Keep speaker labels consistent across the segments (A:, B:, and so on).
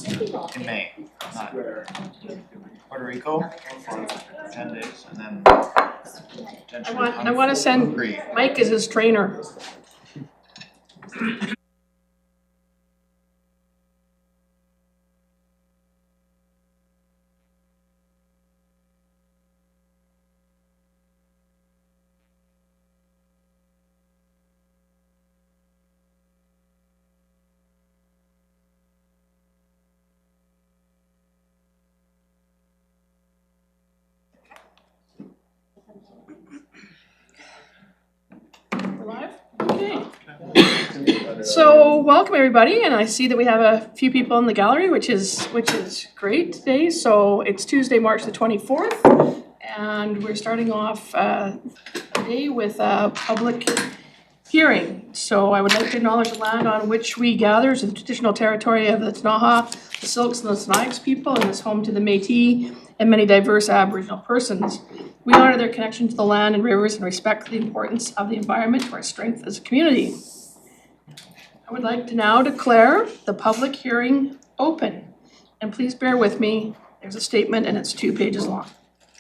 A: in May, not Puerto Rico for 10 days, and then potentially
B: I want to send
A: Hungary.
B: Mike as his trainer. We're live? Okay. So welcome everybody, and I see that we have a few people in the gallery, which is great today. So it's Tuesday, March the 24th, and we're starting off today with a public hearing. So I would like to acknowledge the land on which we gather is the traditional territory of the Ktunaxa, the Silks, and the Snipes people, and is home to the Métis and many diverse Aboriginal persons. We honor their connection to the land and rivers and respect the importance of the environment to our strength as a community. I would like to now declare the public hearing open. And please bear with me, there's a statement and it's 2 pages long.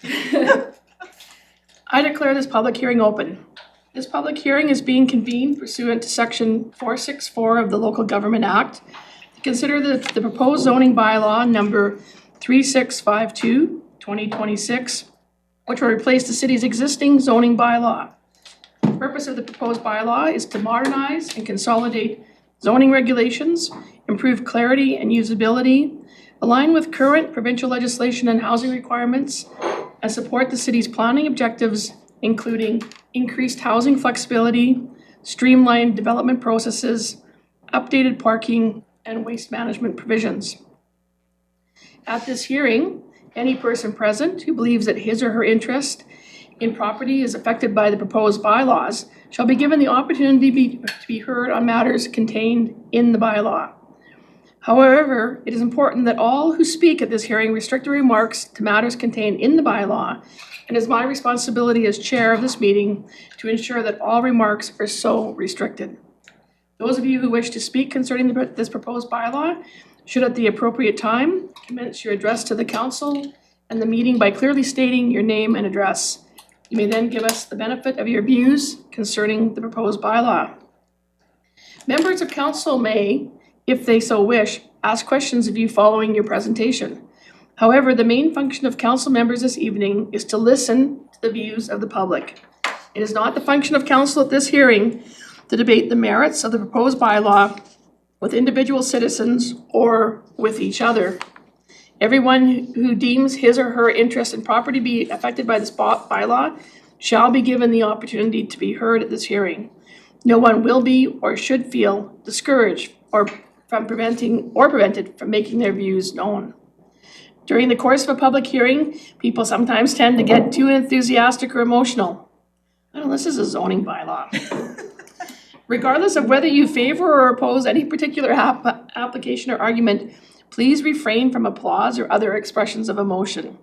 B: I declare this public hearing open. This public hearing is being convened pursuant to Section 464 of the Local Government Act to consider the proposed zoning bylaw number 3652, 2026, which will replace the city's existing zoning bylaw. The purpose of the proposed bylaw is to modernize and consolidate zoning regulations, improve clarity and usability, align with current provincial legislation and housing requirements, and support the city's planning objectives, including increased housing flexibility, streamlined development processes, updated parking, and waste management provisions. At this hearing, any person present who believes that his or her interest in property is affected by the proposed bylaws shall be given the opportunity to be heard on matters contained in the bylaw. However, it is important that all who speak at this hearing restrict their remarks to matters contained in the bylaw, and it is my responsibility as chair of this meeting to ensure that all remarks are so restricted. Those of you who wish to speak concerning this proposed bylaw should at the appropriate time commence your address to the council and the meeting by clearly stating your name and address. You may then give us the benefit of your views concerning the proposed bylaw. Members of council may, if they so wish, ask questions of you following your presentation. However, the main function of council members this evening is to listen to the views of the public. It is not the function of council at this hearing to debate the merits of the proposed bylaw with individual citizens or with each other. Everyone who deems his or her interest in property be affected by this bylaw shall be given the opportunity to be heard at this hearing. No one will be or should feel discouraged or prevented from making their views known. During the course of a public hearing, people sometimes tend to get too enthusiastic or emotional. I don't know, this is a zoning bylaw. Regardless of whether you favor or oppose any particular application or argument, please refrain from applause or other expressions of emotion.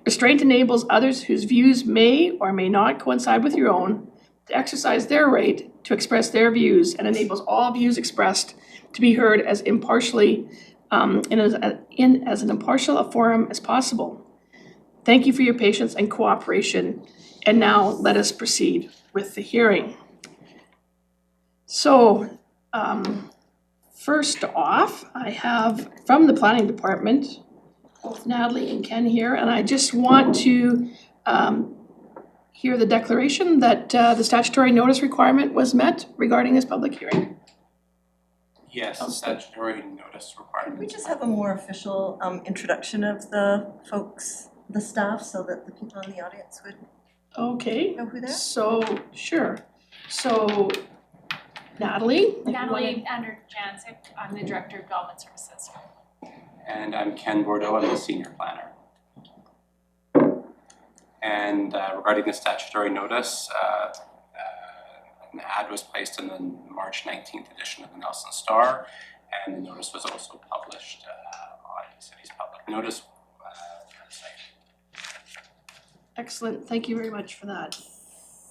B: Restraint enables others whose views may or may not coincide with your own to exercise their right to express their views, and enables all views expressed to be heard as impartially in as an impartial a forum as possible. Thank you for your patience and cooperation. And now let us proceed with the hearing. So, first off, I have from the planning department, both Natalie and Ken here, and I just want to hear the declaration that the statutory notice requirement was met regarding this public hearing.
C: Yes, the statutory notice requirement.
D: We just have a more official introduction of the folks, the staff, so that the people in the audience would know who they are.
B: So, sure. So, Natalie?
E: Natalie Jancic, I'm the Director of Development Services.
C: And I'm Ken Bordeaux, I'm the Senior Planner. And regarding the statutory notice, an ad was placed in the March 19th edition of the Nelson Star, and the notice was also published on the city's public notice website.
B: Excellent, thank you very much for that.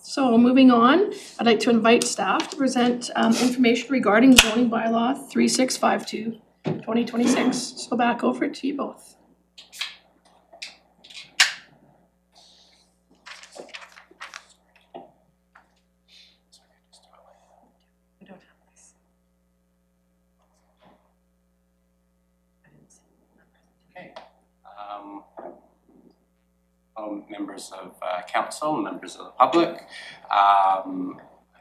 B: So moving on, I'd like to invite staff to present information regarding zoning bylaw 3652 2026. So back over to you both.
D: We don't have this.
C: Members of council, members of the public, I'm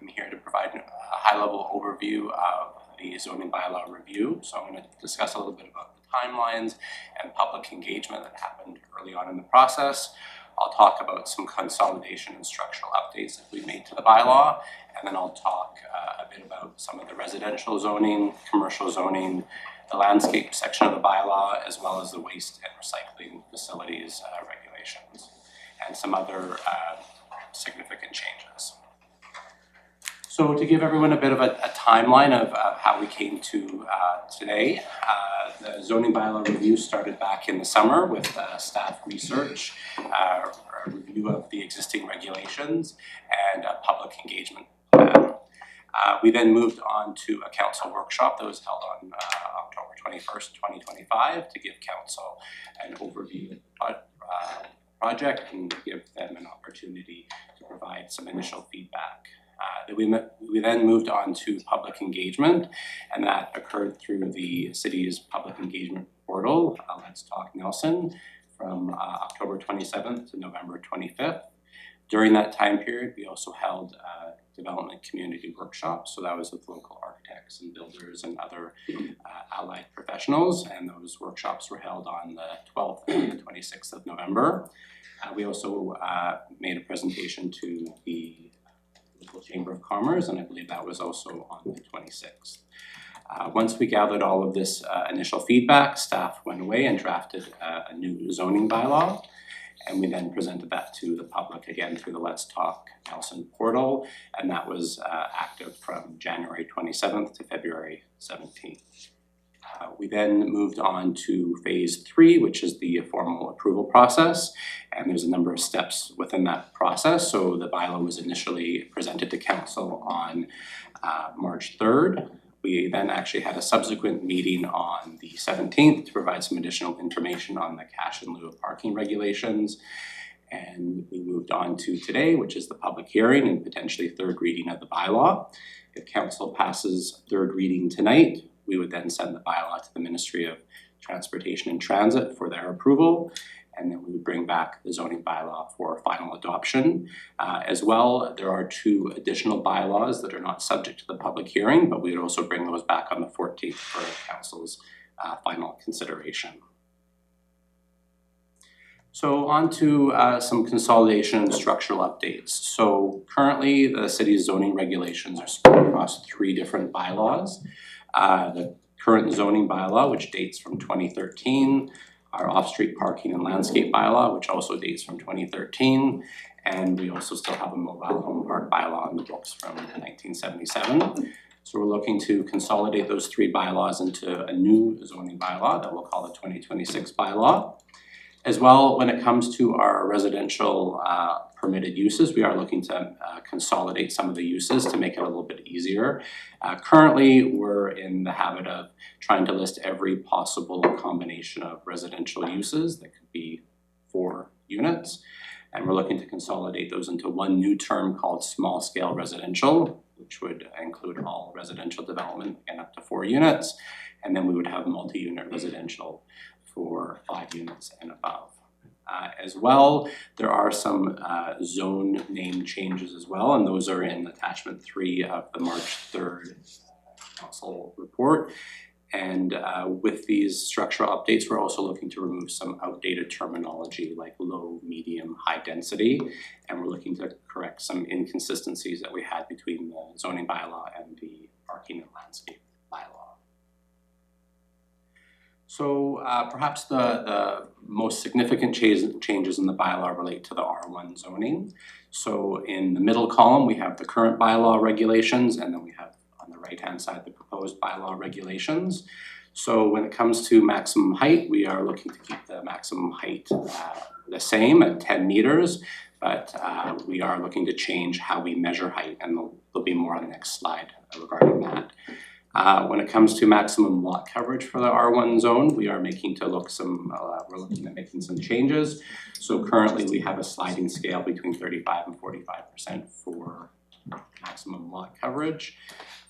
C: here to provide a high-level overview of the zoning bylaw review. So I'm going to discuss a little bit about the timelines and public engagement that happened early on in the process. I'll talk about some consolidation and structural updates that we made to the bylaw, and then I'll talk a bit about some of the residential zoning, commercial zoning, the landscape section of the bylaw, as well as the waste and recycling facilities regulations, and some other significant changes. So to give everyone a bit of a timeline of how we came to today, the zoning bylaw review started back in the summer with staff research, a review of the existing regulations, and a public engagement plan. We then moved on to a council workshop that was held on October 21st, 2025 to give council an overview of the project and give them an opportunity to provide some initial feedback. We then moved on to public engagement, and that occurred through the city's public engagement portal, Let's Talk Nelson, from October 27th to November 25th. During that time period, we also held development community workshops, so that was with local architects and builders and other allied professionals, and those workshops were held on the 12th and the 26th of November. We also made a presentation to the local Chamber of Commerce, and I believe that was also on the 26th. Once we gathered all of this initial feedback, staff went away and drafted a new zoning bylaw, and we then presented that to the public again through the Let's Talk Nelson portal, and that was active from January 27th to February 17th. We then moved on to phase 3, which is the formal approval process, and there's a number of steps within that process. So the bylaw was initially presented to council on March 3rd. We then actually had a subsequent meeting on the 17th to provide some additional information on the cash in lieu of parking regulations. And we moved on to today, which is the public hearing and potentially third reading of the bylaw. If council passes third reading tonight, we would then send the bylaw to the Ministry of Transportation and Transit for their approval, and then we would bring back the zoning bylaw for final adoption. As well, there are 2 additional bylaws that are not subject to the public hearing, but we would also bring those back on the 14th for council's final consideration. So on to some consolidation and structural updates. So currently the city's zoning regulations are spread across 3 different bylaws. The current zoning bylaw, which dates from 2013, our off-street parking and landscape bylaw, which also dates from 2013, and we also still have a mobile home park bylaw in the books from 1977. So we're looking to consolidate those 3 bylaws into a new zoning bylaw that we'll call the 2026 bylaw. As well, when it comes to our residential permitted uses, we are looking to consolidate some of the uses to make it a little bit easier. Currently, we're in the habit of trying to list every possible combination of residential uses that could be 4 units, and we're looking to consolidate those into one new term called small scale residential, which would include all residential development and up to 4 units, and then we would have multi-unit residential for 5 units and above. As well, there are some zone name changes as well, and those are in attachment 3 of the March 3rd council report. And with these structural updates, we're also looking to remove some outdated terminology like low, medium, high density, and we're looking to correct some inconsistencies that we had between the zoning bylaw and the parking and landscape bylaw. So perhaps the most significant changes in the bylaw relate to the R1 zoning. So in the middle column, we have the current bylaw regulations, and then we have on the right-hand side the proposed bylaw regulations. So when it comes to maximum height, we are looking to keep the maximum height the same at 10 meters, but we are looking to change how we measure height, and there'll be more on the next slide regarding that. When it comes to maximum lot coverage for the R1 zone, we are making to look we're looking at making some changes. So currently we have a sliding scale between 35 and 45% for maximum lot coverage.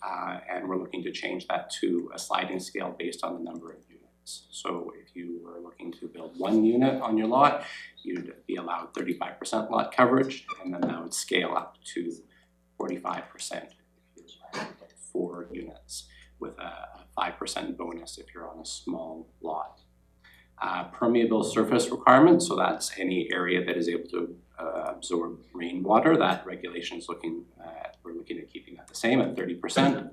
C: And we're looking to change that to a sliding scale based on the number of units. So if you were looking to build 1 unit on your lot, you'd be allowed 35% lot coverage, and then that would scale up to 45% if you're 4 units, with a 5% bonus if you're on a small lot. Permeable surface requirements, so that's any area that is able to absorb rainwater. That regulation is we're looking at keeping that the same at 30%.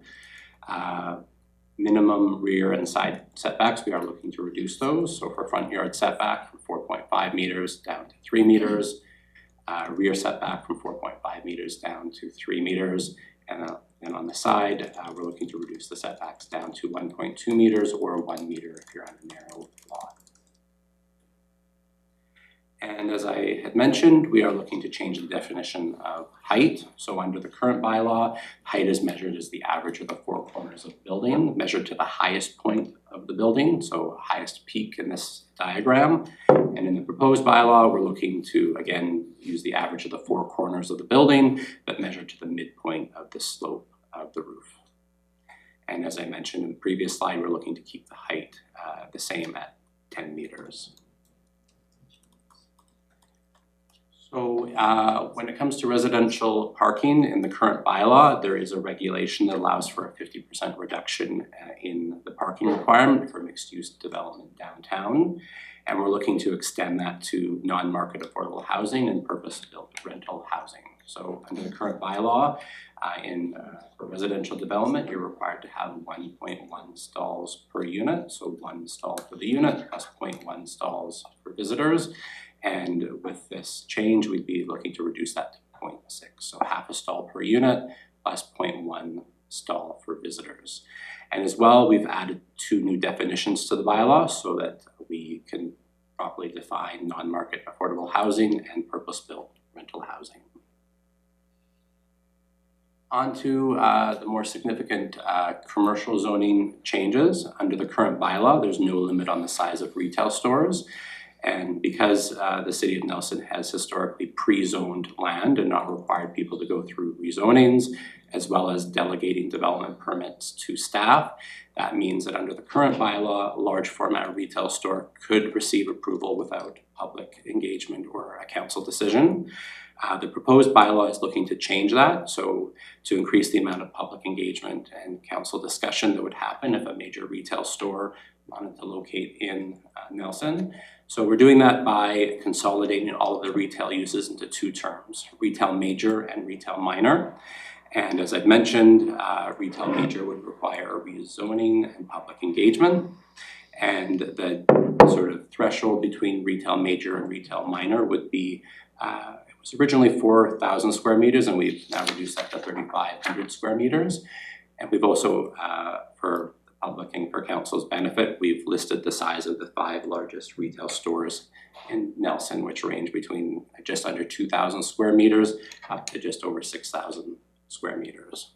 C: Minimum rear and side setbacks, we are looking to reduce those. So for front yard setback from 4.5 meters down to 3 meters, rear setback from 4.5 meters down to 3 meters, and on the side, we're looking to reduce the setbacks down to 1.2 meters or 1 meter if you're on a narrow lot. And as I had mentioned, we are looking to change the definition of height. So under the current bylaw, height is measured as the average of the 4 corners of the building, measured to the highest point of the building, so highest peak in this diagram. And in the proposed bylaw, we're looking to, again, use the average of the 4 corners of the building, but measured to the midpoint of the slope of the roof. And as I mentioned in the previous slide, we're looking to keep the height the same at 10 meters. So when it comes to residential parking in the current bylaw, there is a regulation that allows for a 50% reduction in the parking requirement for mixed-use development downtown. And we're looking to extend that to non-market affordable housing and purpose-built rental housing. So under the current bylaw, for residential development, you're required to have 1.1 stalls per unit. So 1 stall for the unit plus 0.1 stalls for visitors. And with this change, we'd be looking to reduce that to 0.6. So half a stall per unit plus 0.1 stall for visitors. And as well, we've added 2 new definitions to the bylaw so that we can properly define non-market affordable housing and purpose-built rental housing. On to the more significant commercial zoning changes. Under the current bylaw, there's no limit on the size of retail stores. And because the City of Nelson has historically pre-zoned land and not required people to go through rezonings, as well as delegating development permits to staff, that means that under the current bylaw, a large format retail store could receive approval without public engagement or a council decision. The proposed bylaw is looking to change that, so to increase the amount of public engagement and council discussion that would happen if a major retail store wanted to locate in Nelson. So we're doing that by consolidating all of the retail uses into 2 terms, retail major and retail minor. And as I've mentioned, retail major would require rezoning and public engagement. And the sort of threshold between retail major and retail minor would be, it was originally 4,000 square meters, and we've now reduced that to 3,500 square meters. And we've also, for public and for council's benefit, we've listed the size of the 5 largest retail stores in Nelson, which range between just under 2,000 square meters up to just over 6,000 square meters.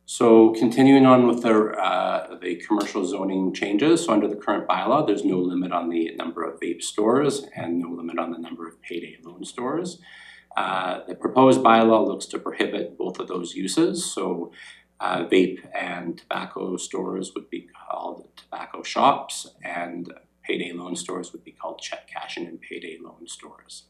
C: So continuing on with the commercial zoning changes, so under the current bylaw, there's no limit on the number of vape stores and no limit on the number of payday loan stores. The proposed bylaw looks to prohibit both of those uses, so vape and tobacco stores would be called tobacco shops, and payday loan stores would be called check cashing and payday loan stores.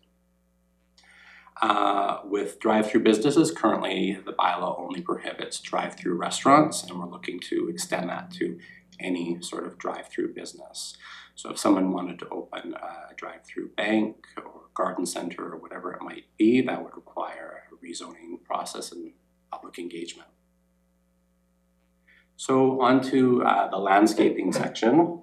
C: With drive-through businesses, currently the bylaw only prohibits drive-through restaurants, and we're looking to extend that to any sort of drive-through business. So if someone wanted to open a drive-through bank or garden center or whatever it might be, that would require a rezoning process and public engagement. So on to the landscaping section.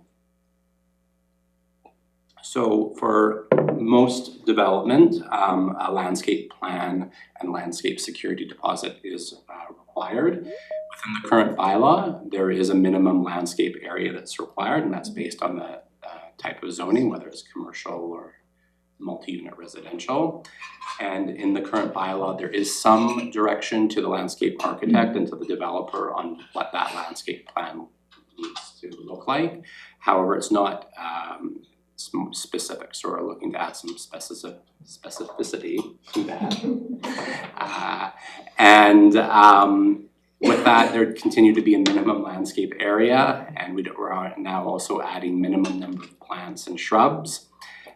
C: So for most development, a landscape plan and landscape security deposit is required. Within the current bylaw, there is a minimum landscape area that's required, and that's based on the type of zoning, whether it's commercial or multi-unit residential. And in the current bylaw, there is some direction to the landscape architect and to the developer on what that landscape plan needs to look like. However, it's not specific, so we're looking to add some specificity to that. With that, there continue to be a minimum landscape area, and we're now also adding minimum number of plants and shrubs.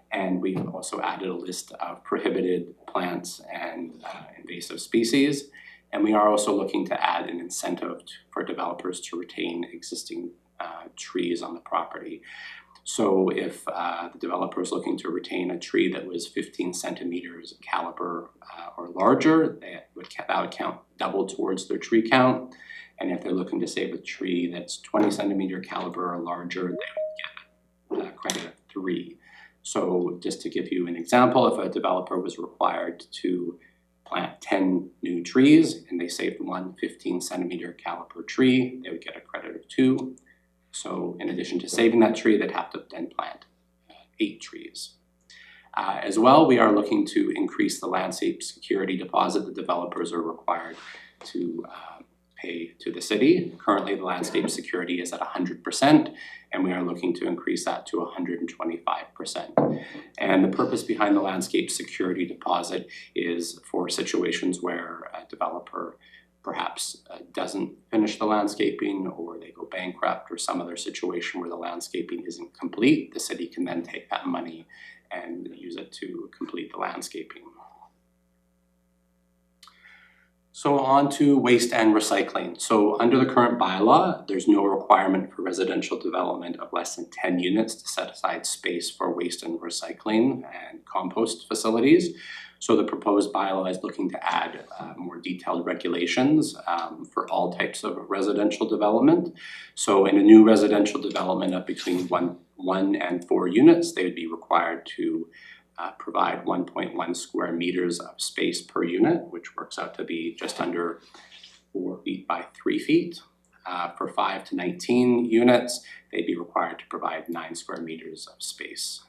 C: And we've also added a list of prohibited plants and invasive species. And we are also looking to add an incentive for developers to retain existing trees on the property. So if the developer is looking to retain a tree that was 15 centimeters caliber or larger, that would count double towards their tree count. And if they're looking to save a tree that's 20 centimeter caliber or larger, they would get a credit of 3. So just to give you an example, if a developer was required to plant 10 new trees and they saved one 15 centimeter caliber tree, they would get a credit of 2. So in addition to saving that tree, they'd have to then plant 8 trees. As well, we are looking to increase the landscape security deposit that developers are required to pay to the city. Currently, the landscape security is at 100%, and we are looking to increase that to 125%. And the purpose behind the landscape security deposit is for situations where a developer perhaps doesn't finish the landscaping, or they go bankrupt, or some other situation where the landscaping isn't complete. The city can then take that money and use it to complete the landscaping. So on to waste and recycling. So under the current bylaw, there's no requirement for residential development of less than 10 units to set aside space for waste and recycling and compost facilities. So the proposed bylaw is looking to add more detailed regulations for all types of residential development. So in a new residential development of between 1 and 4 units, they would be required to provide 1.1 square meters of space per unit, which works out to be just under 4 feet by 3 feet. For 5 to 19 units, they'd be required to provide 9 square meters of space.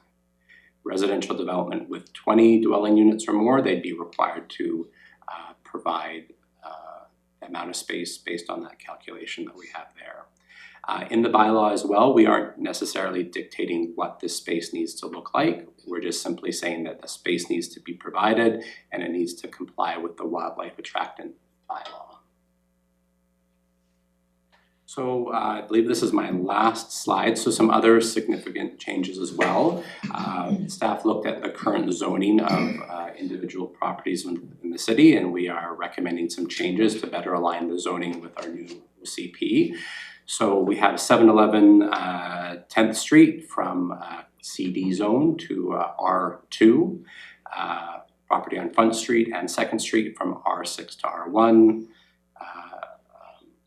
C: Residential development with 20 dwelling units or more, they'd be required to provide the amount of space based on that calculation that we have there. In the bylaw as well, we aren't necessarily dictating what this space needs to look like. We're just simply saying that the space needs to be provided and it needs to comply with the wildlife attractant bylaw. So I believe this is my last slide. So some other significant changes as well. Staff looked at the current zoning of individual properties in the city, and we are recommending some changes to better align the zoning with our new OCP. So we have 711 10th Street from CD zone to R2, property on Front Street and 2nd Street from R6 to R1,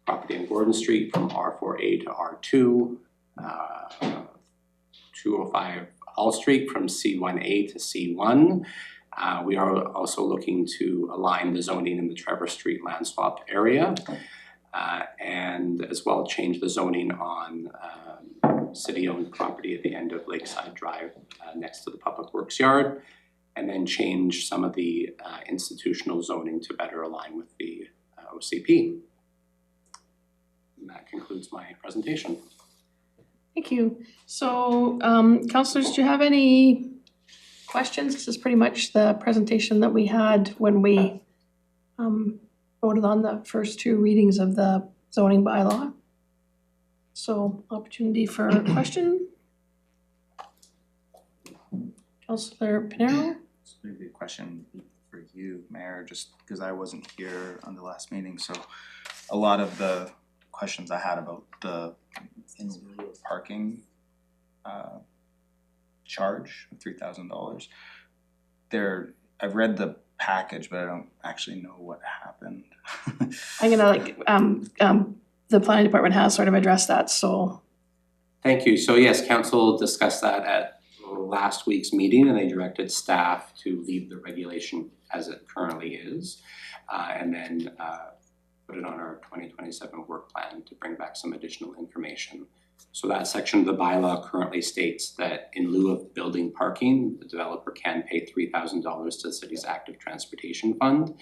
C: property on Gordon Street from R4A to R2, 205 Hall Street from C1A to C1. We are also looking to align the zoning in the Trevor Street land swap area. And as well change the zoning on city-owned property at the end of Lakeside Drive next to the Public Works Yard, and then change some of the institutional zoning to better align with the OCP. And that concludes my presentation.
B: Thank you. So, councillors, do you have any questions? This is pretty much the presentation that we had when we voted on the first 2 readings of the zoning bylaw. So, opportunity for a question. Councillor Pinero?
F: So maybe a question for you, Mayor, just because I wasn't here on the last meeting. So a lot of the questions I had about the in lieu of parking charge of $3,000. I've read the package, but I don't actually know what happened.
B: I'm gonna the planning department has sort of addressed that, so.
C: Thank you. So yes, council discussed that at last week's meeting, and they directed staff to leave the regulation as it currently is, and then put it on our 2027 work plan to bring back some additional information So that section of the bylaw currently states that in lieu of building parking, the developer can pay $3,000 to the city's active transportation fund,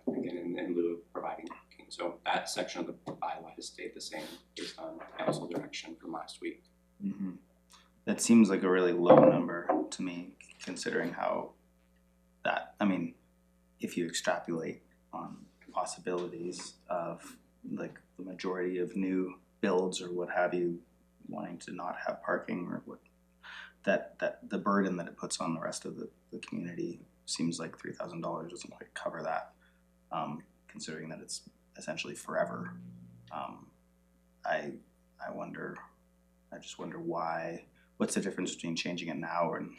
C: again in lieu of providing parking. So that section of the bylaw has stayed the same based on council direction from last week.
F: Mm-hmm. That seems like a really low number to me, considering how that, I mean, if you extrapolate on possibilities of like the majority of new builds or what have you wanting to not have parking, or what that the burden that it puts on the rest of the community seems like $3,000 doesn't quite cover that, considering that it's essentially forever. I just wonder what's the difference between changing it now and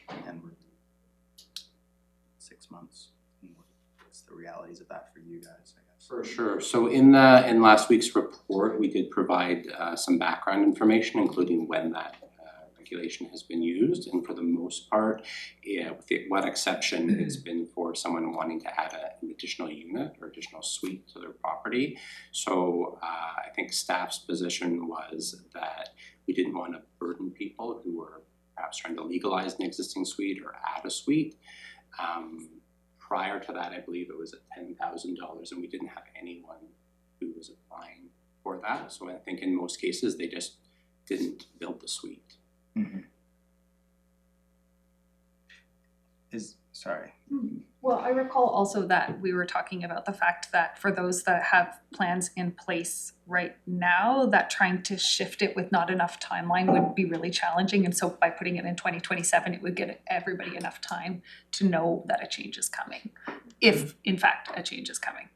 F: 6 months? And what's the realities of that for you guys, I guess?
C: For sure. So in last week's report, we did provide some background information, including when that regulation has been used, and for the most part, with the one exception, it's been for someone wanting to add an additional unit or additional suite to their property. So I think staff's position was that we didn't want to burden people who were perhaps trying to legalize an existing suite or add a suite. Prior to that, I believe it was at $10,000, and we didn't have anyone who was applying for that. So I think in most cases, they just didn't build the suite.
F: Mm-hmm. Sorry.
G: Well, I recall also that we were talking about the fact that for those that have plans in place right now, that trying to shift it with not enough timeline would be really challenging. And so by putting it in 2027, it would give everybody enough time to know that a change is coming, if in fact a change is coming.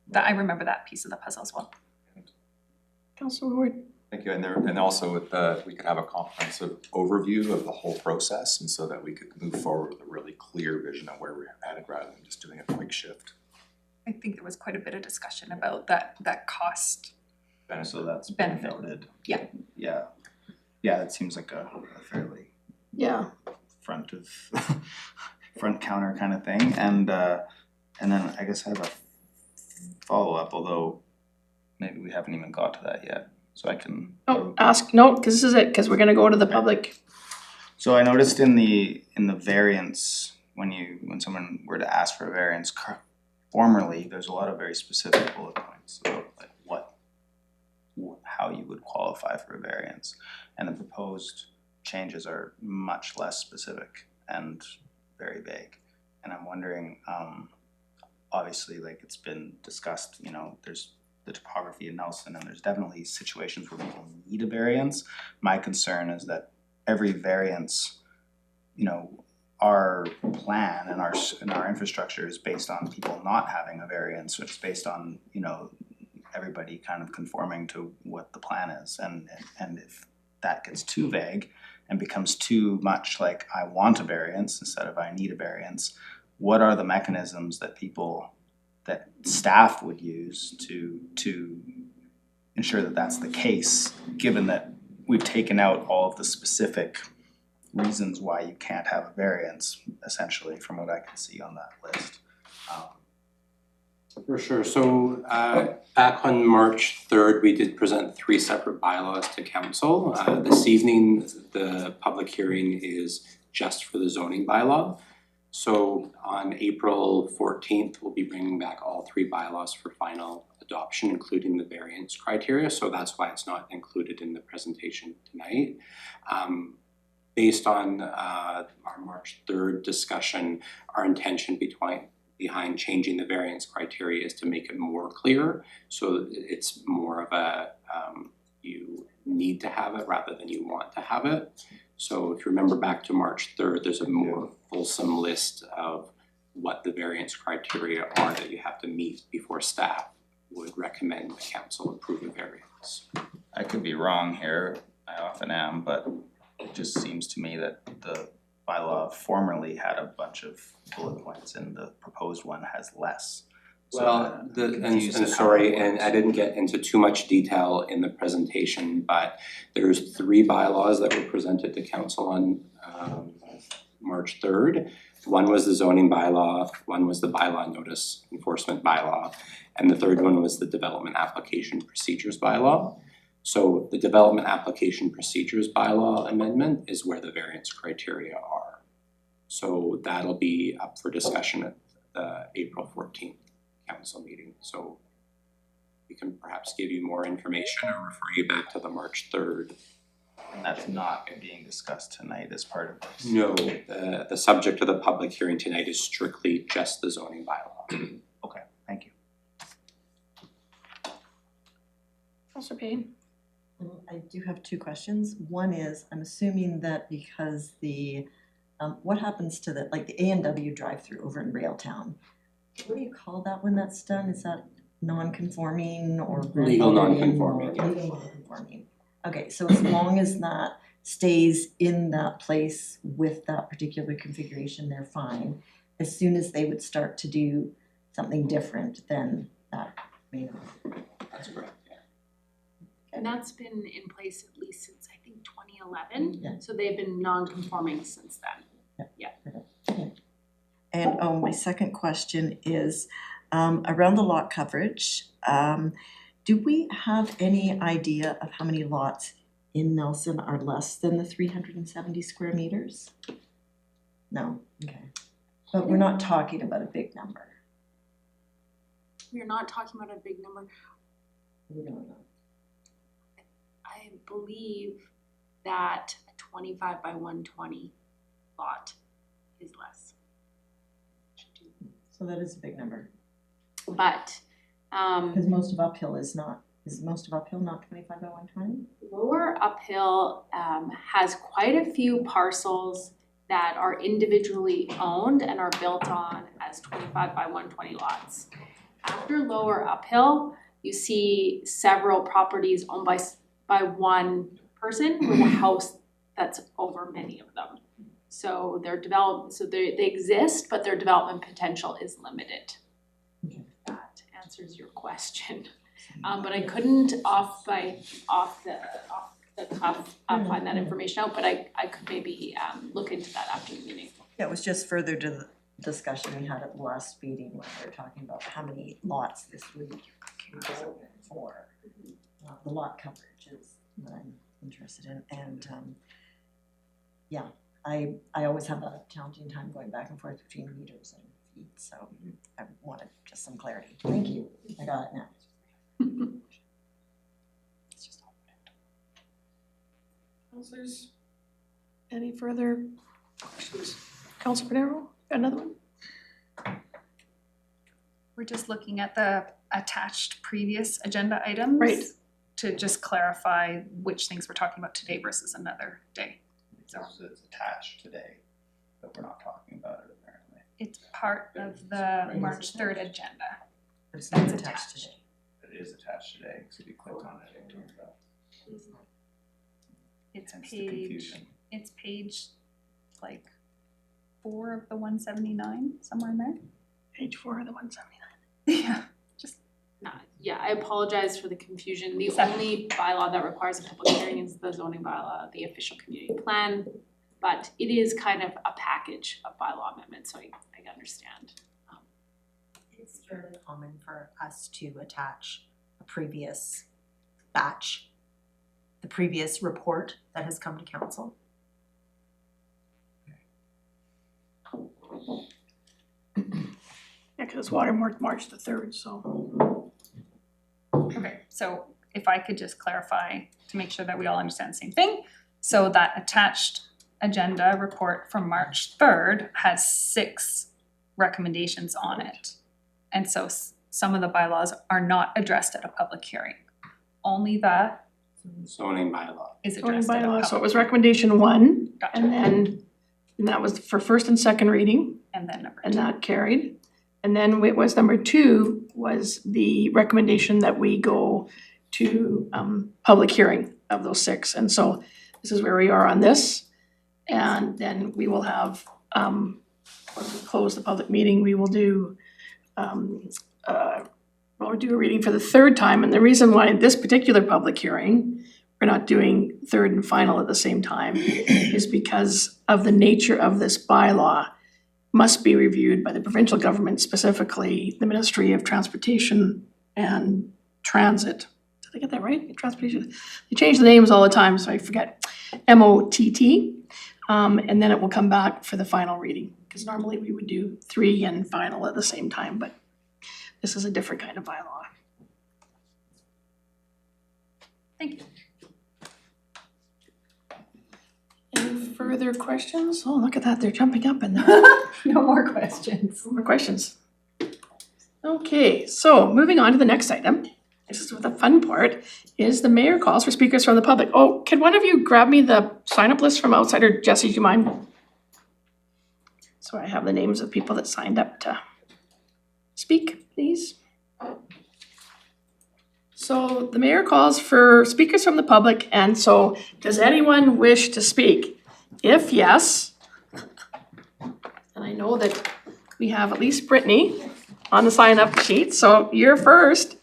G: That I remember that piece of the puzzle as well.
B: Councilor Ward.
H: Thank you, and also with we could have a comprehensive overview of the whole process, and so that we could move forward with a really clear vision of where we're headed rather than just doing a quick shift.
G: I think there was quite a bit of discussion about that cost.
F: So that's
G: benefit.
F: noted.
G: Yeah.
F: Yeah, it seems like a fairly front counter kind of thing, and then I guess I have a follow-up, although maybe we haven't even got to that yet. So I can.
B: Because this is it, because we're gonna go to the public.
F: So I noticed in the variance, when someone were to ask for a variance, formerly, there's a lot of very specific bullet points about like how you would qualify for a variance, and the proposed changes are much less specific and very vague. And I'm wondering, obviously, like it's been discussed, there's the topography in Nelson, and there's definitely situations where people need a variance. My concern is that every variance, our plan and our infrastructure is based on people not having a variance. So it's based on, everybody kind of conforming to what the plan is. And if that gets too vague and becomes too much like I want a variance instead of I need a variance, what are the mechanisms that staff would use to ensure that that's the case, given that we've taken out all of the specific reasons why you can't have a variance, essentially, from what I can see on that list.
C: For sure. So back on March 3rd, we did present 3 separate bylaws to council. This evening, the public hearing is just for the zoning bylaw. So on April 14th, we'll be bringing back all 3 bylaws for final adoption, including the variance criteria. So that's why it's not included in the presentation tonight. Based on our March 3rd discussion, our intention behind changing the variance criteria is to make it more clear. So it's more of a you need to have it rather than you want to have it. So if you remember back to March 3rd, there's a more fulsome list of what the variance criteria are that you have to meet before staff would recommend the council approve a variance.
F: I could be wrong here, I often am, but it just seems to me that the bylaw formerly had a bunch of bullet points and the proposed one has less.
C: Well, and I didn't get into too much detail in the presentation, but there's 3 bylaws that were presented to council on March 3rd. One was the zoning bylaw, one was the bylaw notice enforcement bylaw, and the third one was the development application procedures bylaw. So the Development Application Procedures Bylaw amendment is where the variance criteria are. So that'll be up for discussion at the April 14th council meeting. So we can perhaps give you more information or refer you back to the March 3rd.
F: And that's not being discussed tonight as part of this.
C: No, the subject of the public hearing tonight is strictly just the zoning bylaw.
F: Okay, thank you.
B: Councillor Payne?
D: I do have two questions. One is, I'm assuming that because what happens to the A&W drive-through over in Railtown? What do you call that when that's done? Is that non-conforming or
C: Legal
D: grandfathered in,
C: non-conforming,
D: or
C: yeah.
D: legal non-conforming? Okay, so as long as that stays in that place with that particular configuration, they're fine. As soon as they would start to do something different, then that may not.
C: That's correct, yeah.
E: And that's been in place at least since, I think, 2011.
D: Yeah.
E: So they've been non-conforming since then.
D: And my second question is around the lot coverage. Do we have any idea of how many lots in Nelson are less than the 370 square meters? No, okay. But we're not talking about a big number.
E: We're not talking about a big number.
D: We don't know.
E: I believe that a 25 by 120 lot is less.
D: So that is a big number.
E: But
D: Because most of uphill is most of uphill not 25 by 120?
E: lower uphill has quite a few parcels that are individually owned and are built on as 25 by 120 lots. After lower uphill, you see several properties owned by one person with a house that's over many of them. So they exist, but their development potential is limited.
D: Okay.
E: If that answers your question. But I couldn't off the cuff find that information out, but I could maybe look into that after the meeting.
D: Yeah, it was just further to the discussion we had at the last meeting when we were talking about how many lots this would go for. The lot coverage is what I'm interested in, and yeah, I always have a challenging time going back and forth between meters and feet, so I wanted just some clarity. Thank you, I got it now.
B: Councillors, any further questions? Councillor Panero, got another one?
G: We're just looking at the attached previous agenda items.
B: Right.
G: To just clarify which things we're talking about today versus another day.
F: So it's attached today, but we're not talking about it apparently.
G: It's part of the March 3rd agenda.
D: But it's not
G: It's
D: attached
G: attached.
D: today.
F: It is attached today, because if you click on it, it turns out.
G: It's
F: Hence the
G: page,
F: confusion.
G: it's page like 4 of the 179, somewhere in there.
B: Page 4 of the 179.
G: Yeah.
E: Yeah, I apologize for the confusion. The
G: Sorry.
E: only bylaw that requires a public hearing is the zoning bylaw, the official community plan. But it is kind of a package of bylaw amendments, so I understand.
I: It's fairly common for us to attach a previous batch, the previous report that has come to council.
B: Yeah, because it's watermarked March the 3rd, so.
G: Okay, so if I could just clarify to make sure that we all understand the same thing. So that attached agenda report from March 3rd has 6 recommendations on it. And so some of the bylaws are not addressed at a public hearing. Only that
C: Zoning bylaw.
G: is
B: Zoning
G: addressed at a
B: bylaw,
G: public.
B: so it was recommendation 1,
G: Gotcha.
B: and that was for first and second reading,
G: And then number 2.
B: and that carried. And then it was number 2 was the recommendation that we go to public hearing of those 6. And so this is where we are on this. And then we will have, once we close the public meeting, we will do we'll do a reading for the 3rd time. And the reason why this particular public hearing, we're not doing 3rd and final at the same time, is because of the nature of this bylaw must be reviewed by the provincial government, specifically the Ministry of Transportation and Transit, to I get that right? Transportation, they change the names all the time, so I forget. MOTT, and then it will come back for the final reading, because normally we would do 3 and final at the same time, but this is a different kind of bylaw.
G: Thank you.
B: Any further questions? Oh, look at that, they're jumping up in there.
G: No more questions.
B: More questions? Okay, so moving on to the next item. This is the fun part, is the mayor calls for speakers from the public. Oh, can one of you grab me the sign-up list from outside, or Jesse, do you mind? So I have the names of people that signed up to speak, please. So the mayor calls for speakers from the public, and so does anyone wish to speak? If yes, and I know that we have at least Brittany on the sign-up sheet, so you're first.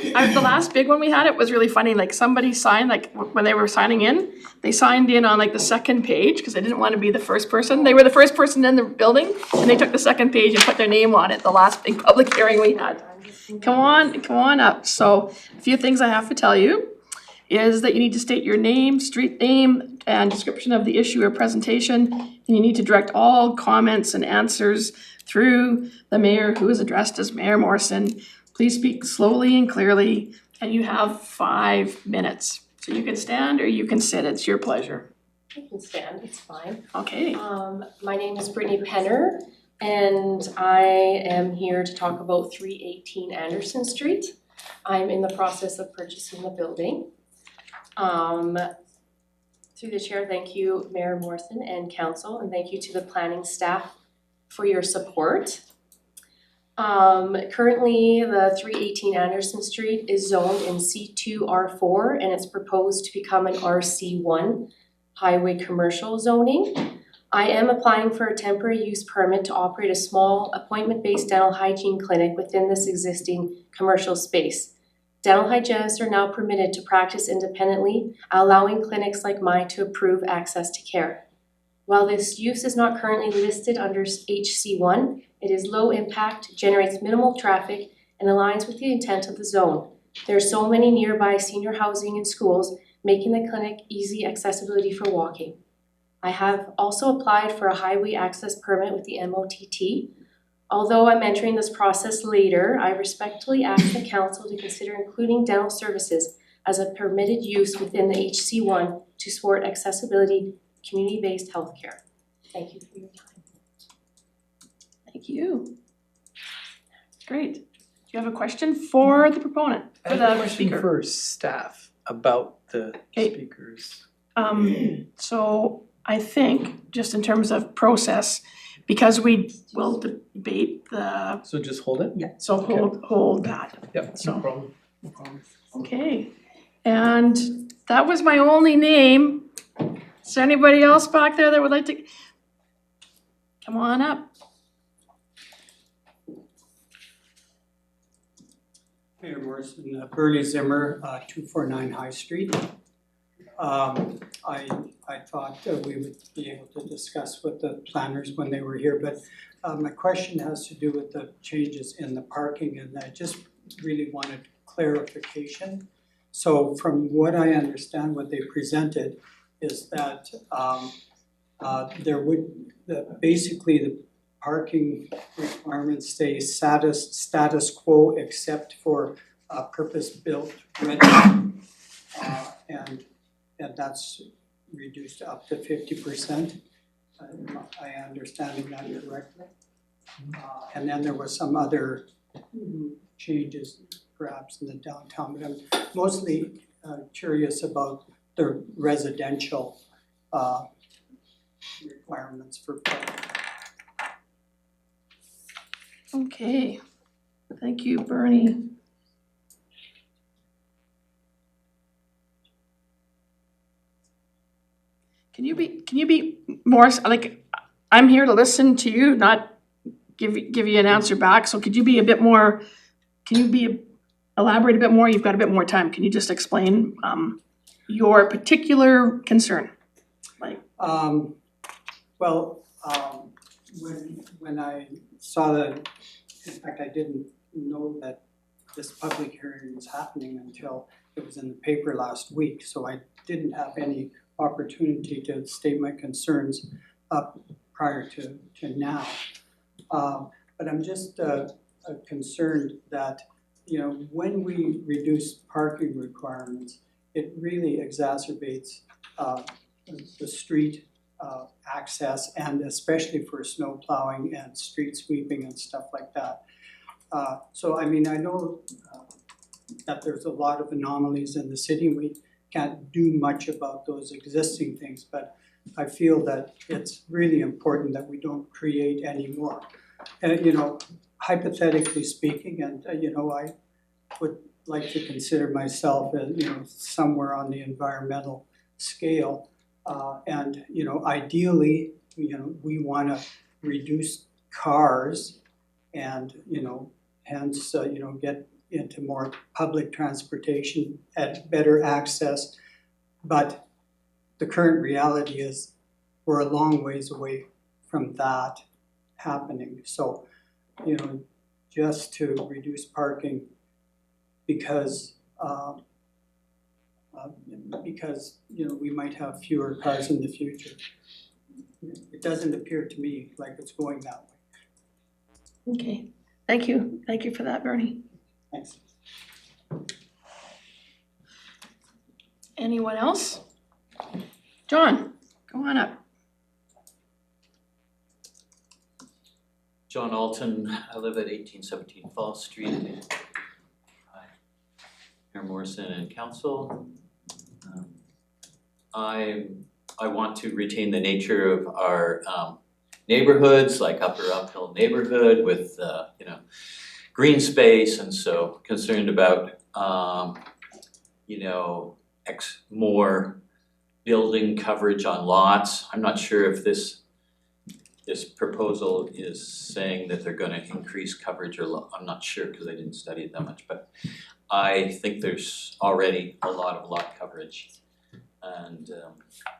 B: The last big one we had, it was really funny, like somebody signed, like when they were signing in, they signed in on like the second page, because they didn't want to be the first person. They were the first person in the building, and they took the second page and put their name on it, the last big public hearing we had. Come on up. So a few things I have to tell you is that you need to state your name, street name, and description of the issue or presentation, and you need to direct all comments and answers through the mayor, who is addressed as Mayor Morrison. Please speak slowly and clearly, and you have 5 minutes. So you can stand or you can sit, it's your pleasure.
J: I can stand, it's fine.
B: Okay.
J: My name is Brittany Penner, and I am here to talk about 318 Anderson Street. I'm in the process of purchasing the building. Through the chair, thank you, Mayor Morrison and council, and thank you to the planning staff for your support. Currently, the 318 Anderson Street is zoned in C2 R4, and it's proposed to become an RC1 highway commercial zoning. I am applying for a temporary use permit to operate a small appointment-based dental hygiene clinic within this existing commercial space. Dental hygienists are now permitted to practice independently, allowing clinics like mine to approve access to care. While this use is not currently listed under HC1, it is low impact, generates minimal traffic, and aligns with the intent of the zone. There are so many nearby senior housing and schools, making the clinic easy accessibility for walking. I have also applied for a highway access permit with the MOTT. Although I'm entering this process later, I respectfully ask the council to consider including dental services as a permitted use within the HC1 to support accessibility, community-based healthcare. Thank you for your time.
B: Thank you. Great. Do you have a question for the proponent, for the speaker?
K: For staff about the speakers.
B: So I think, just in terms of process, because we will debate the,
K: So just hold it?
B: yeah, so hold that.
K: Yep,
B: So-
K: no problem, no problem.
B: Okay, and that was my only name. Is there anybody else back there that would like to? Come on up.
L: Mayor Morrison, Burley Zimmer, 249 High Street. I thought we would be able to discuss with the planners when they were here, but my question has to do with the changes in the parking, and I just really wanted clarification. So from what I understand, what they presented is that basically the parking requirements stay status quo except for purpose-built rental, and that's reduced up to 50%. I understanding that correctly. And then there was some other changes perhaps in the downtown, but I'm mostly curious about the residential requirements for parking.
B: Okay, thank you, Bernie. Can you be more, like, I'm here to listen to you, not give you an answer back, so could you be a bit more, elaborate a bit more? You've got a bit more time, can you just explain your particular concern?
L: When I saw in fact, I didn't know that this public hearing was happening until it was in the paper last week, so I didn't have any opportunity to state my concerns up prior to now. But I'm just concerned that, you know, when we reduce parking requirements, it really exacerbates the street access, and especially for snow plowing and street sweeping and stuff like that. So I mean, I know that there's a lot of anomalies in the city. We can't do much about those existing things, but I feel that it's really important that we don't create any more. You know, hypothetically speaking, and you know, I would like to consider myself as, you know, somewhere on the environmental scale. And you know, ideally, you know, we want to reduce cars, and you know, hence you know, get into more public transportation at better access. But the current reality is we're a long ways away from that happening. So, you know, just to reduce parking because you know, we might have fewer cars in the future. It doesn't appear to me like it's going that way.
B: Okay, thank you for that, Bernie.
L: Thanks.
B: Anyone else? John, go on up.
M: John Alton, I live at 1817 Fall Street. Hi, Mayor Morrison and Council. I want to retain the nature of our neighborhoods, like Upper Uphill neighborhood with you know, green space, and so concerned about you know, more building coverage on lots. I'm not sure if this proposal is saying that they're gonna increase coverage or I'm not sure because I didn't study it that much, but I think there's already a lot of lot coverage. And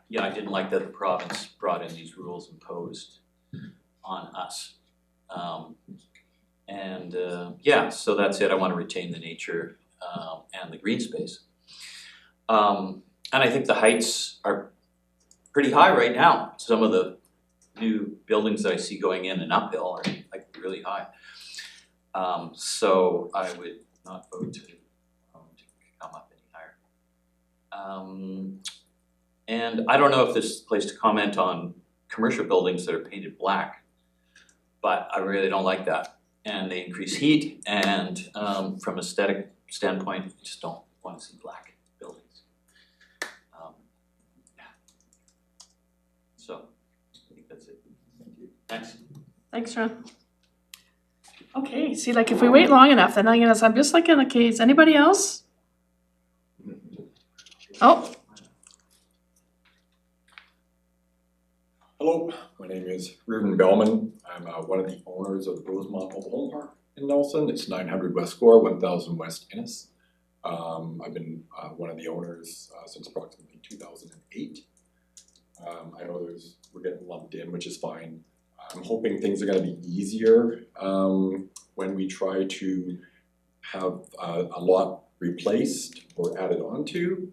M: yeah, I didn't like that the province brought in these rules imposed on us. Yeah, so that's it. I want to retain the nature and the green space. And I think the heights are pretty high right now. Some of the new buildings that I see going in and uphill are like really high. So I would not vote to come up any higher. And I don't know if this is a place to comment on commercial buildings that are painted black, but I really don't like that. And they increase heat, and from aesthetic standpoint, I just don't want to see black buildings. Yeah. So I think that's it. Thank you. Thanks.
B: Thanks, John. Okay, see, like if we wait long enough, then I'm just like, okay, is anybody else? Oh.
N: Hello, my name is Reardon Bellman. I'm one of the owners of Rosemont Mobile Home Park in Nelson. It's 900 West Gore, 1000 West Innes. I've been one of the owners since approximately 2008. I know we're getting lumped in, which is fine. I'm hoping things are going to be easier when we try to have a lot replaced or added onto.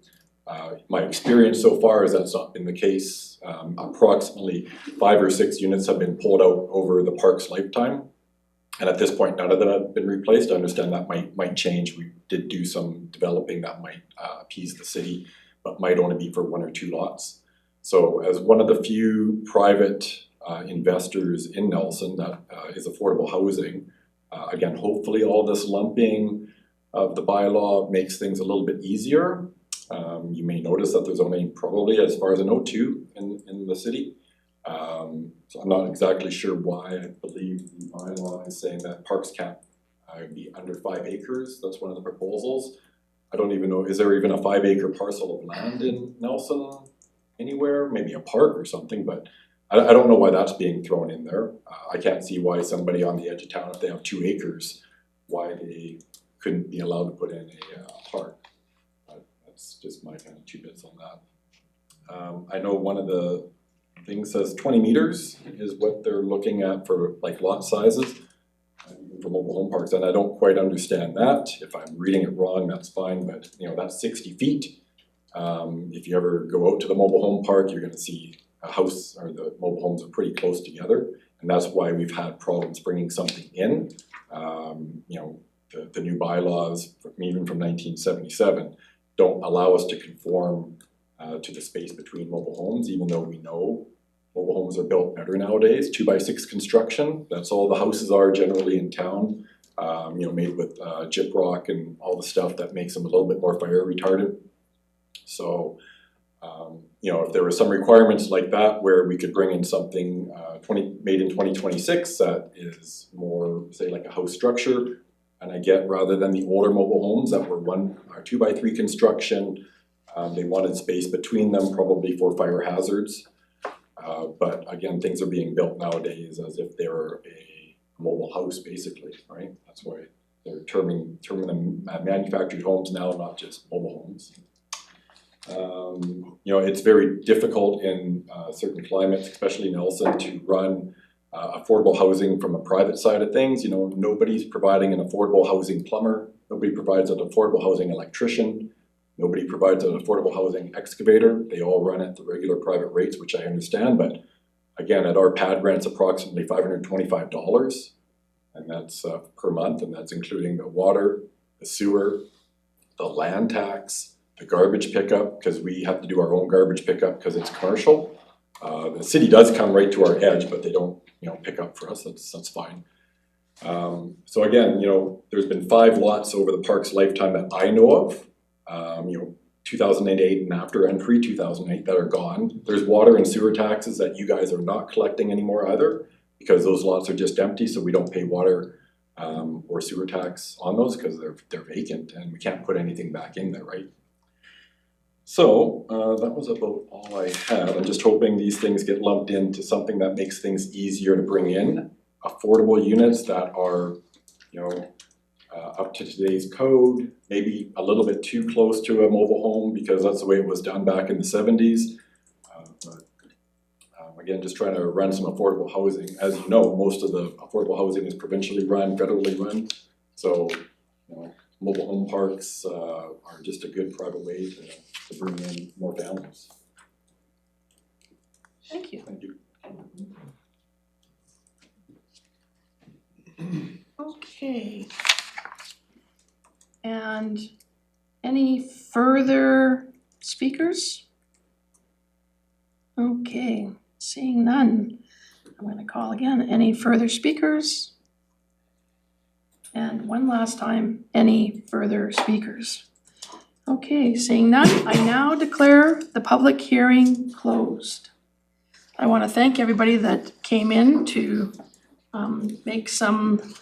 N: My experience so far is that's not been the case. Approximately 5 or 6 units have been pulled out over the park's lifetime. And at this point, none of them have been replaced. I understand that might change. We did do some developing that might appease the city, but might only be for 1 or 2 lots. So as one of the few private investors in Nelson that is affordable housing, again, hopefully all this lumping of the bylaw makes things a little bit easier. You may notice that there's only probably, as far as I know, 2 in the city. So I'm not exactly sure why. I believe the bylaw is saying that parks can't be under 5 acres. That's one of the proposals. I don't even know, is there even a 5-acre parcel of land in Nelson anywhere? Maybe a park or something, but I don't know why that's being thrown in there. I can't see why somebody on the edge of town, if they have 2 acres, why they couldn't be allowed to put in a park. That's just my kind of 2 bits on that. I know one of the things says 20 meters is what they're looking at for like lot sizes. for mobile home parks, and I don't quite understand that. If I'm reading it wrong, that's fine, but that's 60 feet. If you ever go out to the mobile home park, you're gonna see a house, or the mobile homes are pretty close together, and that's why we've had problems bringing something in. The new bylaws, even from 1977, don't allow us to conform to the space between mobile homes, even though we know mobile homes are built better nowadays, 2x6 construction. That's all the houses are generally in town, made with gyprock and all the stuff that makes them a little bit more fire retardant. So, if there were some requirements like that where we could bring in something made in 2026 that is more, say, like a house structure, and I get rather than the older mobile homes that were 1 or 2x3 construction, they wanted space between them, probably for fire hazards. But again, things are being built nowadays as if they were a mobile house, basically, right? That's why they're terming them manufactured homes now, not just mobile homes. It's very difficult in certain climates, especially Nelson, to run affordable housing from a private side of things. Nobody's providing an affordable housing plumber, nobody provides an affordable housing electrician, nobody provides an affordable housing excavator. They all run at the regular private rates, which I understand, but again, at our pad rent's approximately $525, and that's per month, and that's including the water, the sewer, the land tax, the garbage pickup, because we have to do our own garbage pickup because it's commercial. The city does come right to our edge, but they don't, pick up for us. That's fine. So again, there's been 5 lots over the park's lifetime that I know of. 2008 and after, and pre-2008 that are gone. There's water and sewer taxes that you guys are not collecting anymore either, because those lots are just empty, so we don't pay water or sewer tax on those because they're vacant and we can't put anything back in there, right? So that was about all I had. I'm just hoping these things get lumped into something that makes things easier to bring in. Affordable units that are, up to today's code, maybe a little bit too close to a mobile home because that's the way it was done back in the 70s. Again, just trying to run some affordable housing. As you know, most of the affordable housing is provincially run, federally run. So, mobile home parks are just a good private way to bring in more families.
B: Thank you.
N: Thank you.
B: Okay. And any further speakers? Okay, seeing none, I'm going to call again. Any further speakers? And one last time, any further speakers? Okay, seeing none, I now declare the public hearing closed. I want to thank everybody that came in to make some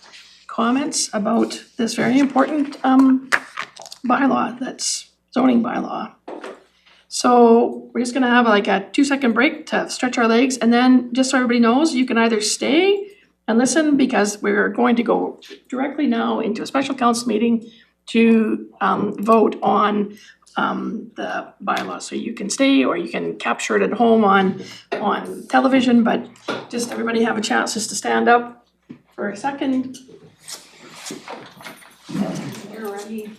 B: comments about this very important bylaw, that's zoning bylaw. So we're just gonna have like a 2-second break to stretch our legs, and then just so everybody knows, you can either stay and listen because we're going to go directly now into a special council meeting to vote on the bylaw. So you can stay or you can capture it at home on television, but just everybody have a chance just to stand up for a second. You're ready.